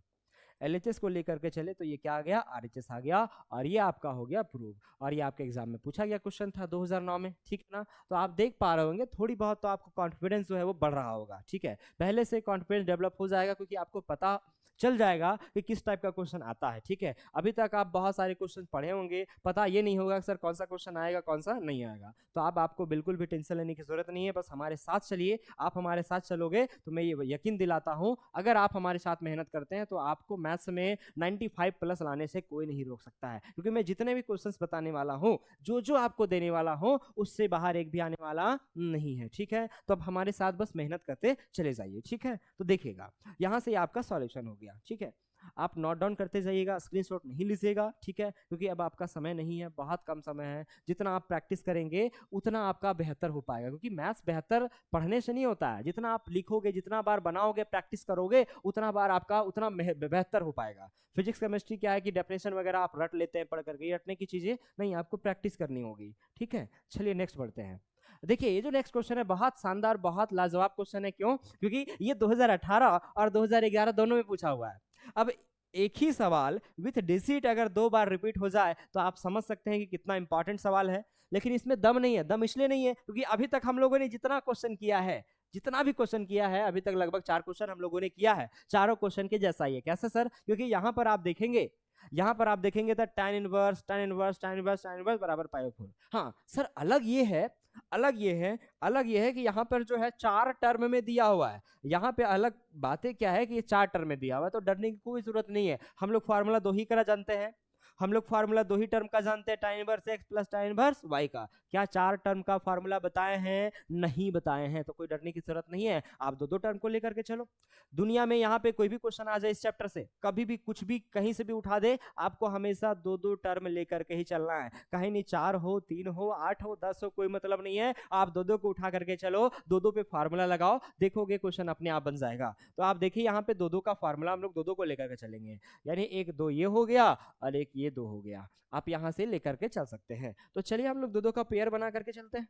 LHS को लेकर के चले तो ये क्या आ गया, RHS आ गया, और ये आपका हो गया प्रूव। और ये आपके एग्जाम में पूछा गया क्वेश्चन था 2009 में, ठीक है ना। तो आप देख पा रहे होंगे थोड़ी बहुत तो आपको कॉन्फिडेंस जो है वो बढ़ रहा होगा, ठीक है। पहले से कॉन्फिडेंस डेवलप हो जाएगा क्योंकि आपको पता चल जाएगा कि किस टाइप का क्वेश्चन आता है, ठीक है। अभी तक आप बहुत सारे क्वेश्चन पढ़े होंगे, पता ये नहीं होगा सर कौन सा क्वेश्चन आएगा कौन सा नहीं आएगा। तो अब आपको बिल्कुल भी टेंशन लेने की जरूरत नहीं है, बस हमारे साथ चलिए। आप हमारे साथ चलोगे तो मैं ये यकीन दिलाता हूँ अगर आप हमारे साथ मेहनत करते हैं तो आपको मैथ्स में 95 प्लस लाने से कोई नहीं रोक सकता है, क्योंकि मैं जितने भी क्वेश्चंस बताने वाला हूँ, जो जो आपको देने वाला हूँ, उससे बाहर एक भी आने वाला नहीं है, ठीक है। तो अब हमारे साथ बस मेहनत करते चले जाइए, ठीक है। तो देखिएगा यहाँ से आपका सॉल्यूशन हो गया, ठीक है। आप नोट डाउन करते जाइएगा, स्क्रीनशॉट नहीं लीजिएगा, ठीक है, क्योंकि अब आपका समय नहीं है, बहुत कम समय है। जितना आप प्रैक्टिस करेंगे उतना आपका बेहतर हो पाएगा, क्योंकि मैथ्स बेहतर पढ़ने से नहीं होता है, जितना आप लिखोगे, जितना बार बनाओगे, प्रैक्टिस करोगे, उतना बार आपका उतना बेहतर हो पाएगा। फिजिक्स केमिस्ट्री क्या है कि डेफिनेशन वगैरह आप रट लेते हैं पढ़ करके, रटने की चीजें नहीं, आपको प्रैक्टिस करनी होगी, ठीक है। चलिए नेक्स्ट बढ़ते हैं। देखिए ये जो नेक्स्ट क्वेश्चन है बहुत शानदार, बहुत लाजवाब क्वेश्चन है। क्यों? क्योंकि ये 2018 और 2011 दोनों में पूछा हुआ है। अब एक ही सवाल विथ डिजिट अगर 2 बार रिपीट हो जाए तो आप समझ सकते हैं कि कितना इंपॉर्टेंट सवाल है। लेकिन इसमें दम नहीं है, दम इसलिए नहीं है क्योंकि अभी तक हम लोगों ने जितना क्वेश्चन किया है, जितना भी क्वेश्चन किया है अभी तक, लगभग 4 क्वेश्चन हम लोगों ने किया है, चारों क्वेश्चन के जैसा ही है। कैसे सर? क्योंकि यहाँ पर आप देखेंगे, यहाँ पर आप देखेंगे तो tan inverse tan inverse tan inverse tan inverse बराबर π/4। हाँ सर, अलग ये है, अलग ये है कि यहाँ पर जो है 4 टर्म में दिया हुआ है। यहाँ पे अलग बातें क्या है कि ये 4 टर्म में दिया हुआ है, तो डरने की कोई जरूरत नहीं है। हम लोग फार्मूला 2 ही करा जानते हैं, हम लोग फार्मूला 2 ही टर्म का जानते हैं, tan inverse x plus tan inverse y का। क्या 4 टर्म का फार्मूला बताए हैं? नहीं बताए हैं, तो कोई डरने की जरूरत नहीं है। आप 2-2 टर्म को लेकर के चलो। दुनिया में यहाँ पे कोई भी क्वेश्चन आ जाए इस चैप्टर से, कभी भी कुछ भी कहीं से भी उठा दे, आपको हमेशा 2-2 टर्म लेकर के ही चलना है। कहीं नहीं 4 हो, 3 हो, 8 हो, 10 हो, कोई मतलब नहीं है। आप 2-2 को उठा करके चलो, 2-2 पे फार्मूला लगाओ, देखोगे क्वेश्चन अपने आप बन जाएगा। तो आप देखिए यहाँ पे 2-2 का फार्मूला हम लोग 2-2 को लेकर के चलेंगे, यानी 1-2 ये हो गया और 1 ये 2 हो गया। आप यहां से लेकर के चल सकते हैं। तो चलिए हम लोग 2-2 का पेयर बना करके चलते हैं,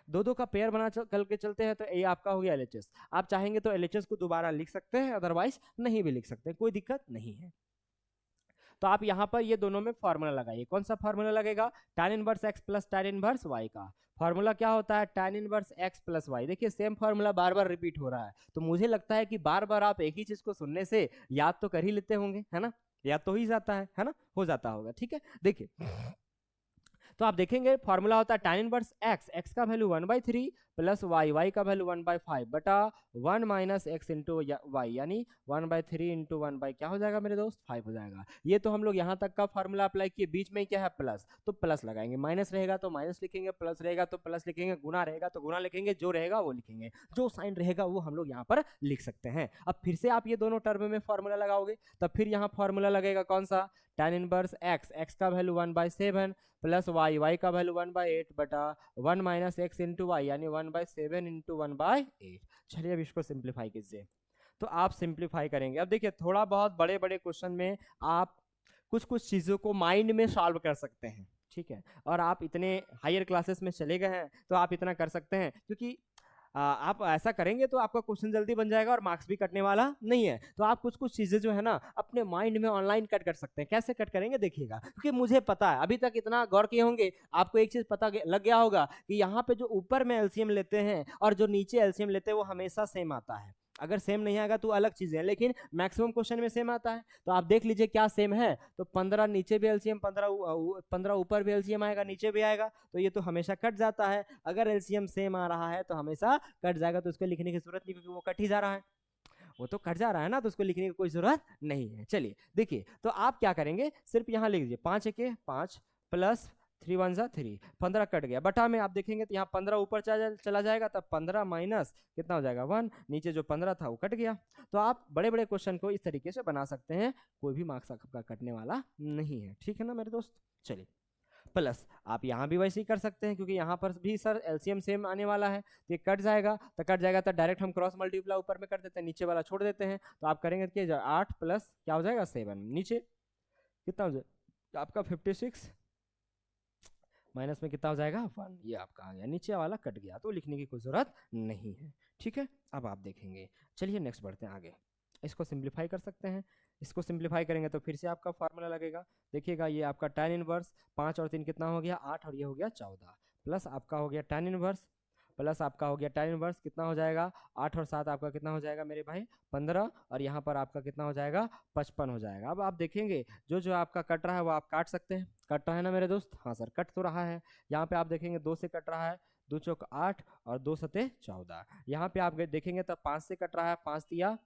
2-2 का पेयर बना करके चलते हैं। तो ये आपका हो गया LHS। आप चाहेंगे तो LHS को दोबारा लिख सकते हैं, अदरवाइज नहीं भी लिख सकते हैं, कोई दिक्कत नहीं है। तो आप यहाँ पर ये दोनों में फार्मूला लगाइए। कौन सा फार्मूला लगेगा? tan inverse x plus tan inverse y का फार्मूला क्या होता है? tan inverse x plus y। देखिए सेम फार्मूला बार बार रिपीट हो रहा है, तो मुझे लगता है कि बार बार आप एक ही चीज को सुनने से याद तो कर ही लेते होंगे, है ना? याद तो ही जाता है ना? हो जाता होगा, ठीक है। देखिए तो आप देखेंगे फॉर्मूला होता है tan इनवर्स x, x का वैल्यू 1/3 प्लस y, y का वैल्यू 1/5 बटा 1 माइनस x इंटू y, यानी 1/3 इंटू 1 बाई क्या हो जाएगा मेरे दोस्त? 5 हो जाएगा। ये तो हम लोग यहाँ तक का फॉर्मूला अप्लाई किए, बीच में क्या है प्लस, तो प्लस लगाएंगे, माइनस रहेगा तो माइनस लिखेंगे, प्लस रहेगा तो प्लस लिखेंगे, गुना रहेगा तो गुना लिखेंगे, जो रहेगा वो लिखेंगे, जो साइन रहेगा वो हम लोग यहाँ पर लिख सकते हैं। अब फिर से आप ये दोनों टर्म में फॉर्मूला लगाओगे, तब फिर यहाँ फॉर्मूला लगेगा कौन सा? tan इनवर्स x, x का वैल्यू 1/7 प्लस y, y का वैल्यू 1/8 बटा 1 माइनस x इंटू वाई, यानी 1/7 इंटू 1/8। चलिए अब इसको सिंप्लीफाई कीजिए। तो आप सिंप्लीफाई करेंगे, अब देखिए थोड़ा बहुत बड़े बड़े क्वेश्चन में आप कुछ कुछ चीज़ों को माइंड में सॉल्व कर सकते हैं, ठीक है। और आप इतने हायर क्लासेस में चले गए हैं तो आप इतना कर सकते हैं, क्योंकि आप ऐसा करेंगे तो आपका क्वेश्चन जल्दी बन जाएगा और मार्क्स भी कटने वाला नहीं है। तो आप कुछ कुछ चीजें जो है ना अपने माइंड में ऑनलाइन कट कर सकते हैं। कैसे कट करेंगे देखिएगा, क्योंकि मुझे पता है अभी तक इतना गौर किए होंगे, आपको एक चीज पता लग गया होगा कि यहाँ पे जो ऊपर में एलसीएम लेते हैं और जो नीचे एलसीएम लेते हैं वो हमेशा सेम आता है। अगर सेम नहीं आएगा तो अलग चीज है, लेकिन मैक्सिमम क्वेश्चन में सेम आता है। तो आप देख लीजिए क्या सेम है, तो 15 नीचे भी एलसीएम, 15 ऊपर भी एलसीएम आएगा, नीचे भी आएगा, तो ये तो हमेशा कट जाता है। अगर एलसीएम सेम आ रहा है तो हमेशा कट जाएगा, तो उसको लिखने की जरूरत नहीं, क्योंकि वो कट ही जा रहा है, वो तो कट जा रहा है ना, तो उसको लिखने की कोई जरूरत नहीं है। चलिए देखिए, तो आप क्या करेंगे, सिर्फ यहाँ लिख दीजिए 5 एके 5 प्लस 3 वन जा 3, 15 कट गया। बटा में आप देखेंगे तो यहाँ 15 ऊपर चला जाएगा, तब 15 माइनस कितना हो जाएगा 1, नीचे जो 15 था वो कट गया। तो आप बड़े बड़े क्वेश्चन को इस तरीके से बना सकते हैं, कोई भी मार्क्स आपका कटने वाला नहीं है। ठीक है ना मेरे दोस्त। चलिए, प्लस आप यहाँ भी वैसे ही कर सकते हैं, क्योंकि यहाँ पर भी सर एलसीएम सेम आने वाला है, तो ये कट जाएगा, तो डायरेक्ट हम क्रॉस मल्टीप्लाई ऊपर में कर देते हैं, नीचे वाला छोड़ देते हैं। तो आप करेंगे कि 8 प्लस क्या हो जाएगा 7, नीचे कितना हो जाएगा आपका 56, माइनस में कितना हो जाएगा 1, ये आपका आ गया, नीचे वाला कट गया, तो लिखने की कोई जरूरत नहीं है। ठीक है, अब आप देखेंगे। चलिए नेक्स्ट बढ़ते हैं आगे। इसको सिंप्लीफाई कर सकते हैं, इसको सिंप्लीफाई करेंगे तो फिर से आपका फार्मूला लगेगा। देखिएगा ये आपका tan इनवर्स 5 और 3 कितना हो गया 8, और ये हो गया 14, प्लस आपका हो गया tan इनवर्स, प्लस आपका हो गया tan इनवर्स कितना हो जाएगा 8 और 7 आपका कितना हो जाएगा मेरे भाई 15, और यहाँ पर आपका कितना हो जाएगा 55 हो जाएगा। अब आप देखेंगे जो जो आपका कट रहा है वो आप काट सकते हैं। कट रहा है ना मेरे दोस्त, हाँ सर कट तो रहा है। यहाँ पे आप देखेंगे 2 से कट रहा है, 2 चौक 8 और 2 सते 14। यहाँ पे आप देखेंगे तो 5 से कट रहा है, 5 दिया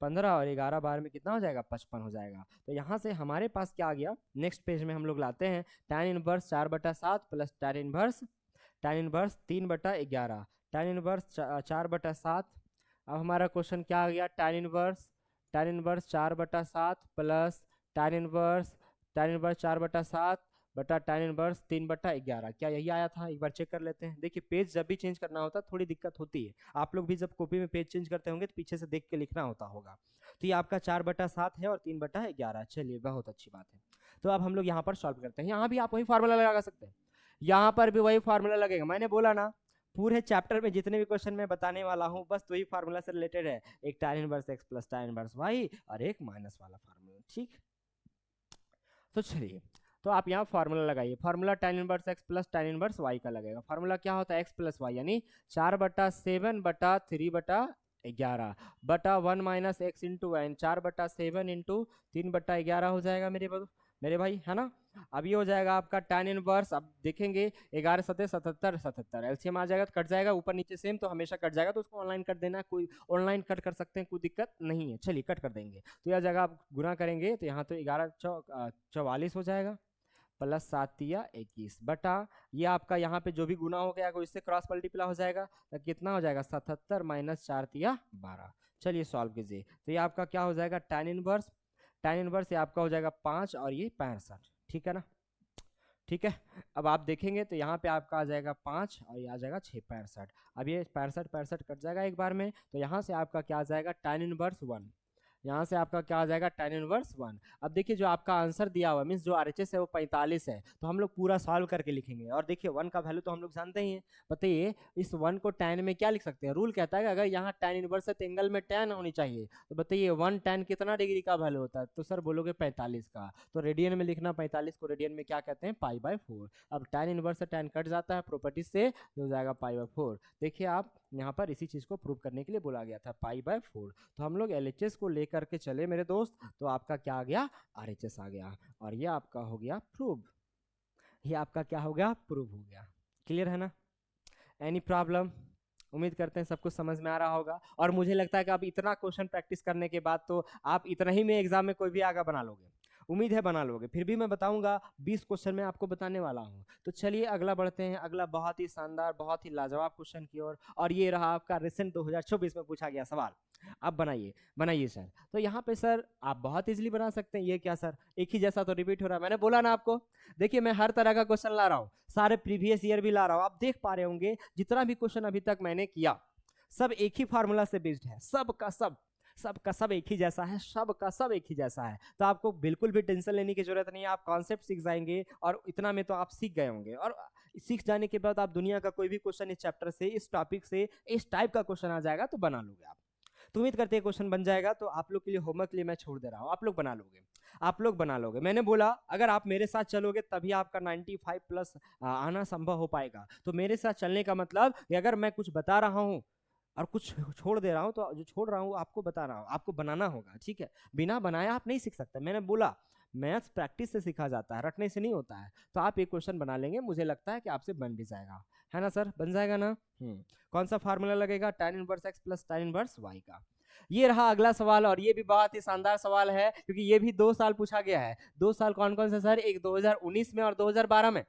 15 और 11 बार में कितना हो जाएगा 55 हो जाएगा। तो यहाँ से हमारे पास क्या आ गया, नेक्स्ट पेज में हम लोग लाते हैं tan inverse 4/7 plus tan inverse 3/11, tan inverse 4/7। अब हमारा क्वेश्चन क्या आ गया, tan inverse 4/7 plus tan inverse 4/7 बटा tan इनवर्स 3/11। क्या यही आया था, एक बार चेक कर लेते हैं। देखिए पेज जब भी चेंज करना होता है थोड़ी दिक्कत होती है, आप लोग भी जब कॉपी में पेज चेंज करते होंगे तो पीछे से देख के लिखना होता होगा। तो ये आपका 4/7 है और 3/11। चलिए बहुत अच्छी बात है। तो अब हम लोग यहाँ पर सॉल्व करते हैं। यहाँ भी आप वही फार्मूला लगा सकते हैं, यहाँ पर भी वही फार्मूला लगेगा। मैंने बोला ना पूरे चैप्टर में जितने भी क्वेश्चन मैं बताने वाला हूँ बस वही फार्मूला से रिलेटेड है, एक tan inverse x plus tan inverse y और एक माइनस वाला फार्मूला। ठीक, तो चलिए, तो आप यहाँ फार्मूला लगाइए। Formula tan inverse x plus tan inverse y का लगेगा। फार्मूला क्या होता है, x प्लस वाई, यानी 4/7 बटा 3/11 बटा 1 minus x into y, 4/7 into 3/11 हो जाएगा मेरे भाई, है ना। अब ये हो जाएगा आपका tan इनवर्स। अब देखेंगे 11 सते 77, एलसीएम आ जाएगा तो कट जाएगा, ऊपर नीचे सेम तो हमेशा कट जाएगा, तो उसको ऑनलाइन कट देना, कोई ऑनलाइन कट कर सकते हैं, कोई दिक्कत नहीं है। चलिए कट कर देंगे, तो यह जगह आप गुना करेंगे तो यहाँ तो 11 44 हो जाएगा, प्लस 7 या 21 बटा ये आपका यहाँ पे जो भी गुना हो गया इससे क्रॉस मल्टीप्लाई हो जाएगा, तो कितना हो जाएगा 77 माइनस 4 या 12। चलिए सॉल्व कीजिए, तो ये आपका क्या हो जाएगा tan इनवर्स ये आपका हो जाएगा 5 और ये 65। ठीक है ना, ठीक है। अब आप देखेंगे तो यहाँ पे आपका आ जाएगा 5 और ये आ जाएगा 6 65। अब ये 65 कट जाएगा एक बार में, तो यहाँ से आपका क्या आ जाएगा tan इनवर्स 1, यहाँ से आपका क्या आ जाएगा tan इनवर्स 1। अब देखिए जो आपका आंसर दिया हुआ मीन्स जो RHS है वो 45 है, तो हम लोग पूरा सॉल्व करके लिखेंगे। और देखिए 1 का वैल्यू तो हम लोग जानते ही हैं। बताइए इस 1 को tan में क्या लिख सकते हैं, रूल कहता है कि अगर यहाँ tan इनवर्स है तो एंगल में tan होनी चाहिए। तो बताइए 1 tan कितना डिग्री का वैल्यू होता है, तो सर बोलोगे 45 का। तो रेडियन में लिखना, 45 को रेडियन में क्या कहते हैं π/4। अब tan इनवर्स से tan कट जाता है, प्रॉपर्टी से हो जाएगा π/4। देखिए आप यहाँ पर इसी चीज को प्रूव करने के लिए बोला गया था π/4। तो हम लोग LHS को लेकर के चले मेरे दोस्त, तो आपका क्या आ गया RHS आ गया, और ये आपका हो गया प्रूव, ये आपका क्या हो गया प्रूव हो गया। क्लियर है ना, एनी प्रॉब्लम? उम्मीद करते हैं सब कुछ समझ में आ रहा होगा, और मुझे लगता है कि आप इतना क्वेश्चन प्रैक्टिस करने के बाद तो आप इतना ही में एग्जाम में कोई भी आगे बना लोगे, उम्मीद है बना लोगे। फिर भी मैं बताऊंगा 20 क्वेश्चन में आपको बताने वाला हूं। तो चलिए अगला बढ़ते हैं, अगला बहुत ही शानदार बहुत ही लाजवाब क्वेश्चन की ओर, और ये रहा आपका रिसेंट 2024 में पूछा गया सवाल। अब बनाइए सर। तो यहाँ पे सर आप बहुत इजीली बना सकते हैं। ये क्या सर एक ही जैसा तो रिपीट हो रहा है, मैंने बोला ना आपको। देखिए मैं हर तरह का क्वेश्चन ला रहा हूँ, सारे प्रीवियस ईयर भी ला रहा हूँ। आप देख पा रहे होंगे जितना भी क्वेश्चन अभी तक मैंने किया सब एक ही फार्मूला से बेस्ड है, सबका सब एक ही जैसा है, सबका सब एक ही जैसा है। तो आपको बिल्कुल भी टेंशन लेने की जरूरत नहीं है, आप कॉन्सेप्ट सीख जाएंगे और इतना में तो आप सीख गए होंगे। और सीख जाने के बाद आप दुनिया का कोई भी क्वेश्चन इस चैप्टर से, इस टॉपिक से, इस टाइप का क्वेश्चन आ जाएगा तो बना लोगे आप। तो उम्मीद करते हैं क्वेश्चन बन जाएगा। तो आप लोग के लिए होमवर्क के लिए मैं छोड़ दे रहा हूँ, आप लोग बना लोगे, आप लोग बना लोगे। मैंने बोला अगर आप मेरे साथ चलोगे तभी आपका 95 प्लस आना संभव हो पाएगा। तो मेरे साथ चलने का मतलब कि अगर मैं कुछ बता रहा हूँ और कुछ छोड़ दे रहा हूँ, तो जो छोड़ रहा हूँ आपको बता रहा हूँ, आपको बनाना होगा, ठीक है। बिना बनाया आप नहीं सीख सकते। मैंने बोला मैथ्स प्रैक्टिस से सीखा जाता है, रटने से नहीं होता है। तो आप एक क्वेश्चन बना लेंगे, मुझे लगता है कि आपसे बन भी जाएगा, है ना सर, बन जाएगा ना। कौन सा फार्मूला लगेगा, tan inverse x plus tan inverse y का। ये रहा अगला सवाल, और ये भी बहुत ही शानदार सवाल है क्योंकि ये भी 2 साल पूछा गया है। 2 साल कौन कौन से सर, एक 2019 में और 2012 में।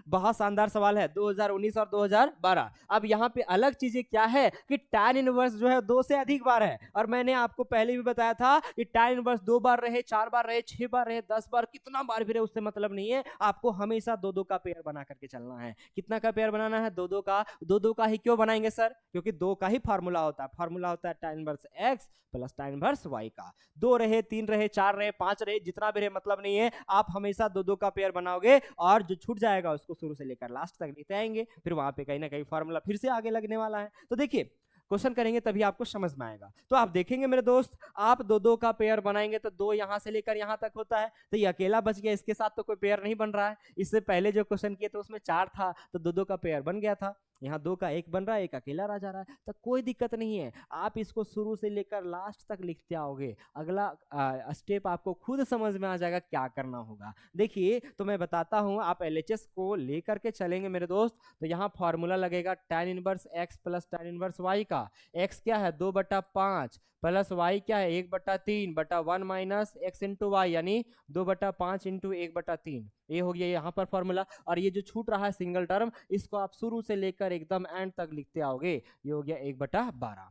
बहुत शानदार सवाल है, 2019 और 2012। अब यहाँ पे अलग चीजें क्या है कि tan इनवर्स जो है 2 से अधिक बार है, और मैंने आपको पहले भी बताया था कि tan इनवर्स 2 बार रहे, 4 बार रहे, 6 बार रहे, 10 बार, कितना बार भी रहे उससे मतलब नहीं है। आपको हमेशा 2-2 का पेयर बना करके चलना है। कितना का पेयर बनाना है, 2-2 का। 2-2 का ही क्यों बनाएंगे सर, क्योंकि 2 का ही फार्मूला होता है। फार्मूला होता है tan inverse x plus tan inverse y का। 2 रहे, 3 रहे, 4 रहे, 5 रहे, जितना भी रहे मतलब नहीं है। आप हमेशा 2-2 का पेयर बनाओगे, और जो छूट जाएगा उसको शुरू से लेकर लास्ट तक लिखते आएंगे, फिर वहां पे कहीं ना कहीं फार्मूला फिर से आगे लगने वाला है। तो देखिए क्वेश्चन करेंगे तभी आपको समझ में आएगा। तो आप देखेंगे मेरे दोस्त, आप 2-2 का पेयर बनाएंगे तो 2 यहां से लेकर यहां तक होता है, तो ये अकेला बच गया, इसके साथ तो कोई पेयर नहीं बन रहा है। इससे पहले जो क्वेश्चन किए तो उसमें 4 था, तो 2-2 का पेयर बन गया था। यहाँ 2 का 1 बन रहा है, 1 अकेला रह जा रहा है, तो कोई दिक्कत नहीं है। आप इसको शुरू से लेकर लास्ट तक लिखते आओगे, अगला स्टेप आपको खुद समझ में आ जाएगा क्या करना होगा। देखिए तो मैं बताता हूँ, आप LHS को लेकर के चलेंगे मेरे दोस्त। तो यहाँ फॉर्मूला लगेगा tan inverse x plus tan inverse y का। x क्या है, 2/5 प्लस y क्या है, 1/3 बटा 1 माइनस एक्स इंटू वाई, यानी 2/5 इंटू 1/3। ये हो गया यहाँ पर फॉर्मूला। और ये जो छूट रहा है सिंगल टर्म, इसको आप शुरू से लेकर एकदम एंड तक लिखते आओगे। ये हो गया 1/12।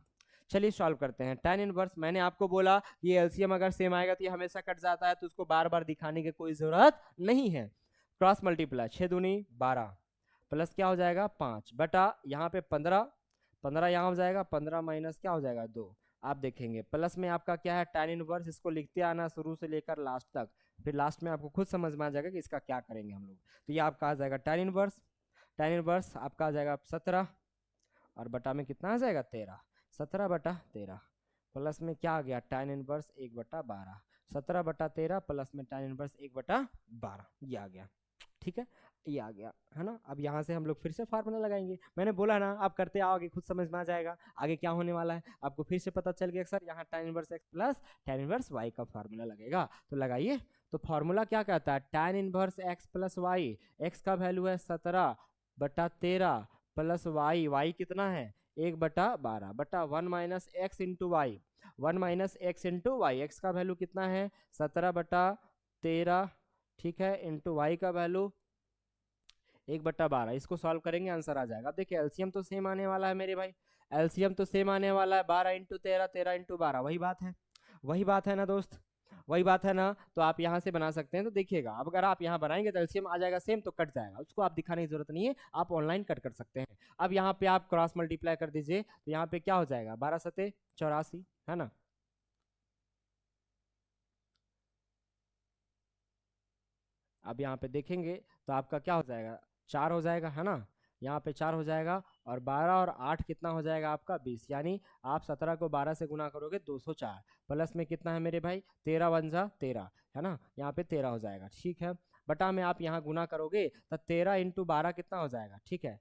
चलिए सॉल्व करते हैं। tan इनवर्स, मैंने आपको बोला ये एलसीएम अगर सेम आएगा तो ये हमेशा कट जाता है, तो उसको बार बार दिखाने की कोई जरूरत नहीं है। क्रॉस मल्टीप्लाई, 6 दूनी 12 प्लस क्या हो जाएगा 5 बटा यहाँ पे 15, 15 यहाँ हो जाएगा, 15 माइनस क्या हो जाएगा 2। आप देखेंगे प्लस में आपका क्या है tan इनवर्स, इसको लिखते आना शुरू से लेकर लास्ट तक, फिर लास्ट में आपको खुद समझ में आ जाएगा कि इसका क्या करेंगे हम लोग। तो ये आपका आ जाएगा tan इनवर्स, tan इनवर्स आपका आ जाएगा 17, और बटा में कितना आ जाएगा 13, 17/13 प्लस में क्या आ गया tan इनवर्स 1/12, 17/13 प्लस में tan इनवर्स 1/12, ये आ गया, ठीक है, ये आ गया, है ना। अब यहाँ से हम लोग फिर से फार्मूला लगाएंगे। मैंने बोला ना आप करते आओगे खुद समझ में आ जाएगा आगे क्या होने वाला है। आपको फिर से पता चल गया सर यहाँ tan inverse x plus tan inverse y का फार्मूला लगेगा, तो लगाइए। तो फार्मूला क्या कहता है, tan inverse x plus y, x का वैल्यू है 17/13 प्लस y कितना है 1/12 बटा 1 minus x into y, 1 minus x into y, x का वैल्यू कितना है 17/13, ठीक है, इंटू वाई का वैल्यू 1/12। इसको सॉल्व करेंगे आंसर आ जाएगा। अब देखिए एलसीएम तो सेम आने वाला है मेरे भाई, एलसीएम तो सेम आने वाला है, 12 इंटू 13, 13 इंटू 12, वही बात है, वही बात है ना दोस्त, वही बात है ना। तो आप यहाँ से बना सकते हैं। तो देखिएगा अब अगर आप यहाँ बनाएंगे तो एलसीएम आ जाएगा सेम, तो कट जाएगा, उसको आप दिखाने की जरूरत नहीं है, आप ऑनलाइन कट कर सकते हैं। अब यहाँ पे आप क्रॉस मल्टीप्लाई कर दीजिए, तो यहाँ पे क्या हो जाएगा 12 सते 84, है ना। अब यहाँ पे देखेंगे तो आपका क्या हो जाएगा 4 हो जाएगा, है ना, यहाँ पे 4 हो जाएगा, और 12 और 8 कितना हो जाएगा आपका 20, यानी आप 17 को 12 से गुना करोगे 204, प्लस में कितना है मेरे भाई 13 वन जा 13, है ना, यहाँ पे 13 हो जाएगा, ठीक है। बटा में आप यहाँ गुना करोगे तो 13 इंटू 12 कितना हो जाएगा, ठीक है।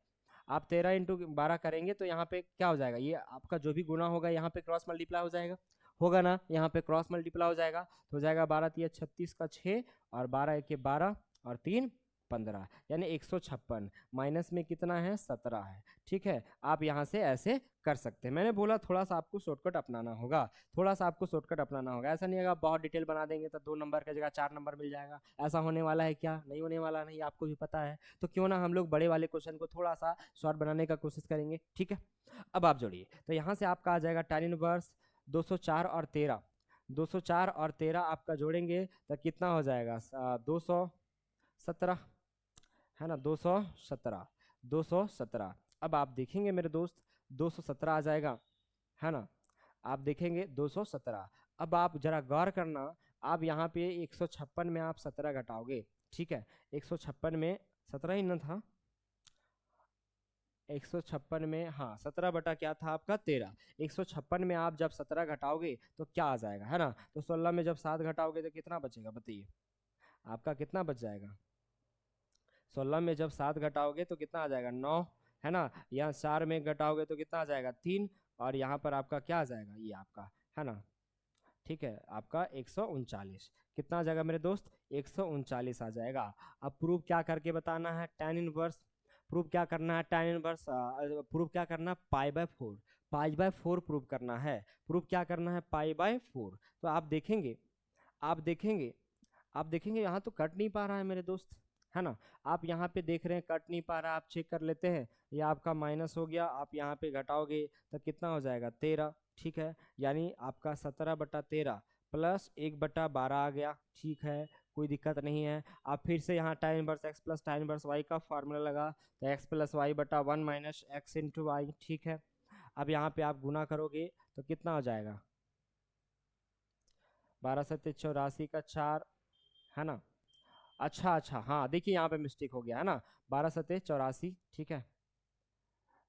आप 13 इंटू 12 करेंगे तो यहाँ पे क्या हो जाएगा, ये आपका जो भी गुना होगा यहाँ पे क्रॉस मल्टीप्लाई हो जाएगा, होगा ना, यहाँ पे क्रॉस मल्टीप्लाई हो जाएगा, तो हो जाएगा 12 तिया 36 का 6, और 12 एके 12, और 3 15, यानी 156, माइनस में कितना है 17 है, ठीक है। आप यहाँ से ऐसे कर सकते हैं। मैंने बोला थोड़ा सा आपको शॉर्टकट अपनाना होगा, थोड़ा सा आपको शॉर्टकट अपनाना होगा। ऐसा नहीं होगा बहुत डिटेल बना देंगे तो 2 नंबर की जगह 4 नंबर मिल जाएगा, ऐसा होने वाला है क्या, नहीं होने वाला, नहीं, आपको भी पता है। तो क्यों ना हम लोग बड़े वाले क्वेश्चन को थोड़ा सा शॉर्ट बनाने का कोशिश करेंगे, ठीक है। अब आप जोड़िए, तो यहाँ से आपका आ जाएगा tan इनवर्स 204 और 13, 204 और 13 आपका जोड़ेंगे तो कितना हो जाएगा 217, है ना, 217, 217। अब आप देखेंगे मेरे दोस्त 217 आ जाएगा, है ना, आप देखेंगे 217। अब आप जरा गौर करना, आप यहाँ पे 156 में आप 17 घटाओगे, ठीक है, 156 में 17 ही ना था, 156 में, हाँ 17 बटा क्या था आपका 13। 156 में आप जब 17 घटाओगे तो क्या आ जाएगा, है ना। तो 16 में जब 7 घटाओगे तो कितना बचेगा बताइए, आपका कितना बच जाएगा। 16 में जब 7 घटाओगे तो कितना आ जाएगा 9, है ना। यहाँ 4 में घटाओगे तो कितना आ जाएगा 3, और यहाँ पर आपका क्या आ जाएगा ये आपका, है ना। ठीक है, आपका 139 कितना आ जाएगा मेरे दोस्त, 139 आ जाएगा। अब प्रूफ क्या करके बताना है, tan इनवर्स। प्रूफ क्या करना है, tan इनवर्स। प्रूफ क्या करना है, पाई/4, पाई/4 प्रूफ करना है। प्रूफ क्या करना है, पाई/4। तो आप देखेंगे, आप देखेंगे, आप देखेंगे यहाँ तो कट नहीं पा रहा है मेरे दोस्त, है ना। आप यहाँ पे देख रहे हैं कट नहीं पा रहा, आप चेक कर लेते हैं। ये आपका माइनस हो गया, आप यहाँ पे घटाओगे तो कितना हो जाएगा 13, ठीक है। यानी आपका 17/13 प्लस 1/12 आ गया, ठीक है, कोई दिक्कत नहीं है। आप फिर से यहाँ tan inverse x plus tan inverse y का फार्मूला लगा, तो x प्लस वाई बटा 1 माइनस एक्स इंटू वाई, ठीक है। अब यहाँ पे आप गुना करोगे तो कितना हो जाएगा, 12×7=84 का 4, है ना। अच्छा अच्छा, हाँ देखिए यहाँ पे मिस्टेक हो गया, है ना। 12×7=84, ठीक है।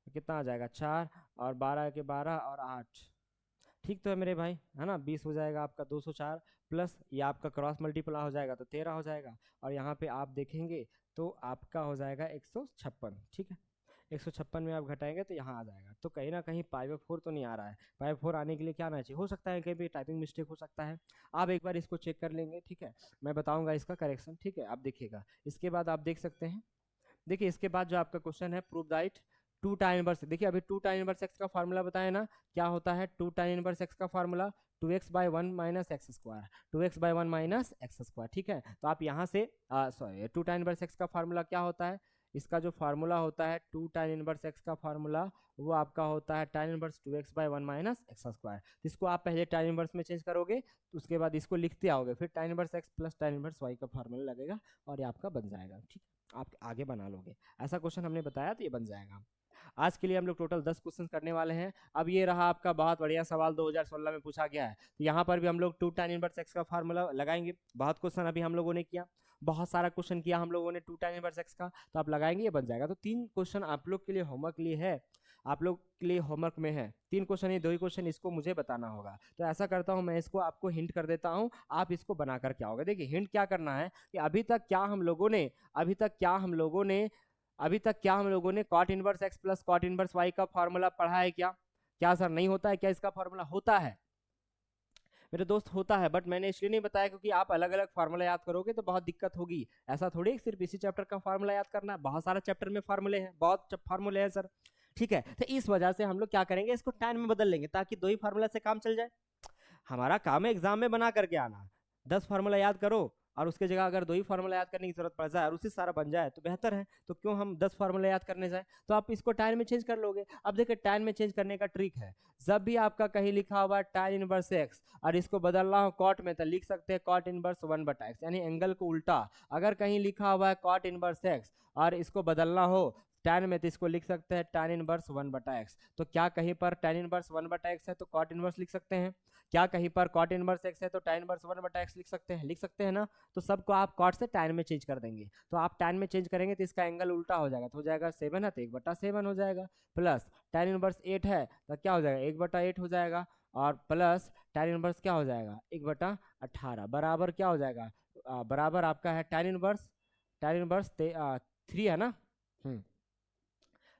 तो कितना आ जाएगा 4, और 12 के 12 और 8, ठीक तो है मेरे भाई, है ना। 20 हो जाएगा आपका 204, प्लस ये आपका क्रॉस मल्टीप्लाई हो जाएगा तो 13 हो जाएगा, और यहाँ पे आप देखेंगे तो आपका हो जाएगा 156, ठीक है। 156 में आप घटाएंगे तो यहाँ आ जाएगा। तो कहीं ना कहीं पाई/4 तो नहीं आ रहा है। पाई/4 आने के लिए क्या आना चाहिए, हो सकता है कहीं भी टाइपिंग मिस्टेक हो सकता है। आप एक बार इसको चेक कर लेंगे, ठीक है, मैं बताऊंगा इसका करेक्शन, ठीक है। आप देखिएगा, इसके बाद आप देख सकते हैं, देखिए इसके बाद जो आपका क्वेश्चन है, प्रूव दैट 2 tan इनवर्स। देखिए अभी 2 tan इनवर्स एक्स का फार्मूला बताया ना, क्या होता है 2 tan इनवर्स एक्स का formula, 2x/1 minus x square, 2x/1 minus x square, ठीक है। तो आप यहाँ से सॉरी 2 tan इनवर्स एक्स का फार्मूला क्या होता है, इसका जो फार्मूला होता है 2 tan इनवर्स एक्स का फार्मूला, वो आपका होता है tan inverse 2x/1 minus x square. इसको आप पहले tan इनवर्स में चेंज करोगे, तो उसके बाद इसको लिखते आओगे, फिर tan inverse x plus tan inverse y का फार्मूला लगेगा, और ये आपका बन जाएगा, ठीक, आप आगे बना लोगे। ऐसा क्वेश्चन हमने बताया तो ये बन जाएगा। आज के लिए हम लोग टोटल 10 क्वेश्चन करने वाले हैं। अब ये रहा आपका बहुत बढ़िया सवाल 2016 में पूछा गया है, तो यहाँ पर भी हम लोग 2 tan इनवर्स एक्स का फार्मूला लगाएंगे। बहुत क्वेश्चन अभी हम लोगों ने किया, बहुत सारा क्वेश्चन किया हम लोगों ने 2 tan इनवर्स एक्स का, तो आप लगाएंगे ये बन जाएगा। तो 3 क्वेश्चन आप लोग के लिए होमवर्क लिए है, आप लोग के लिए होमवर्क में है 3 क्वेश्चन, ये 2 ही क्वेश्चन इसको मुझे बताना होगा। तो ऐसा करता हूँ मैं, इसको आपको हिंट कर देता हूँ, आप इसको बना कर क्या होगा। देखिए हिंट क्या करना है कि अभी तक क्या हम लोगों ने, अभी तक क्या हम लोगों ने, अभी तक क्या हम लोगों ने cot inverse x plus cot inverse y का फार्मूला पढ़ा है क्या। क्या सर नहीं होता है क्या, इसका फार्मूला होता है मेरे दोस्त, होता है, बट मैंने इसलिए नहीं बताया क्योंकि आप अलग अलग फार्मूला याद करोगे तो बहुत दिक्कत होगी। ऐसा थोड़ी सिर्फ इसी चैप्टर का फार्मूला याद करना है, बहुत सारा चैप्टर में फार्मूले हैं, बहुत फार्मूले हैं सर, ठीक है। तो इस वजह से हम लोग क्या करेंगे, इसको tan में बदल लेंगे ताकि 2 ही फार्मूला से काम चल जाए। हमारा काम है एग्जाम में बना करके आना, 10 फार्मूला याद करो और उसके जगह अगर 2 ही फार्मूला याद करने की जरूरत पड़ जाए और उसी सारा बन जाए तो बेहतर है। तो क्यों हम 10 फार्मूला याद करने जाए, तो आप इसको tan में चेंज कर लोगे। अब देखिए tan में चेंज करने का ट्रिक है, जब भी आपका कहीं लिखा हुआ tan इनवर्स x और इसको बदलना हो cot में, तो लिख सकते हैं cot इनवर्स 1/x, यानी एंगल को उल्टा। अगर कहीं लिखा हुआ है cot इनवर्स x और इसको बदलना हो tan में, तो इसको लिख सकते हैं tan इनवर्स 1/x। तो क्या कहीं पर tan इनवर्स 1/x है तो cot इनवर्स लिख सकते हैं, क्या कहीं पर cot इनवर्स x है तो tan इनवर्स 1/x लिख सकते हैं, लिख सकते हैं ना। तो सबको आप cot से tan में चेंज कर देंगे, तो आप tan में चेंज करेंगे तो इसका एंगल उल्टा हो जाएगा, तो हो जाएगा 7 है तो 1/7 हो जाएगा, प्लस tan इनवर्स 8 है तो क्या हो जाएगा 1/8 हो जाएगा, और प्लस tan इनवर्स क्या हो जाएगा 1/18 बराबर क्या हो जाएगा, बराबर आपका है tan इनवर्स 3 है ना।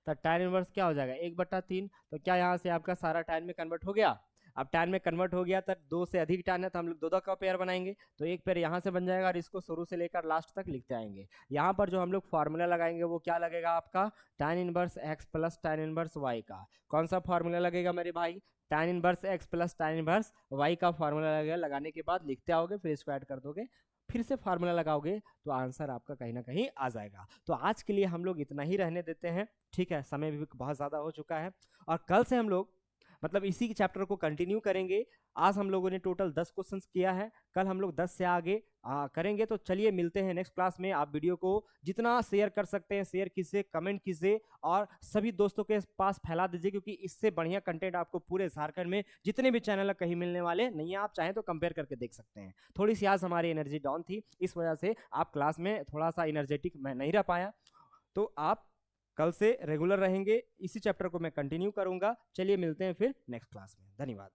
तो tan इनवर्स क्या हो जाएगा 1/3। तो क्या यहाँ से आपका सारा tan में कन्वर्ट हो गया। अब tan में कन्वर्ट हो गया तो 2 से अधिक tan है तो हम लोग 2 का पेयर बनाएंगे, तो एक पेयर यहाँ से बन जाएगा और इसको शुरू से लेकर लास्ट तक लिखते आएंगे। यहाँ पर जो हम लोग फार्मूला लगाएंगे वो क्या लगेगा आपका tan inverse x plus tan inverse y का। कौन सा फार्मूला लगेगा मेरे भाई, tan inverse x plus tan inverse y का फार्मूला लगेगा। लगाने के बाद लिखते आओगे, फिर इसको ऐड कर दोगे, फिर से फार्मूला लगाओगे, तो आंसर आपका कहीं ना कहीं आ जाएगा। तो आज के लिए हम लोग इतना ही रहने देते हैं, ठीक है, समय भी बहुत ज़्यादा हो चुका है, और कल से हम लोग मतलब इसी चैप्टर को कंटिन्यू करेंगे। आज हम लोगों ने टोटल 10 क्वेश्चंस किया है, कल हम लोग 10 से आगे करेंगे। तो चलिए मिलते हैं नेक्स्ट क्लास में। आप वीडियो को जितना शेयर कर सकते हैं शेयर कीजिए, कमेंट कीजिए और सभी दोस्तों के पास फैला दीजिए, क्योंकि इससे बढ़िया कंटेंट आपको पूरे झारखंड में जितने भी चैनल है कहीं मिलने वाले नहीं है। आप चाहें तो कंपेयर करके देख सकते हैं। थोड़ी सी आज हमारी एनर्जी डाउन थी, इस वजह से आप क्लास में थोड़ा सा एनर्जेटिक मैं नहीं रह पाया, तो आप कल से रेगुलर रहेंगे, इसी चैप्टर को मैं कंटिन्यू करूंगा। चलिए मिलते हैं फिर नेक्स्ट क्लास में। धन्यवाद।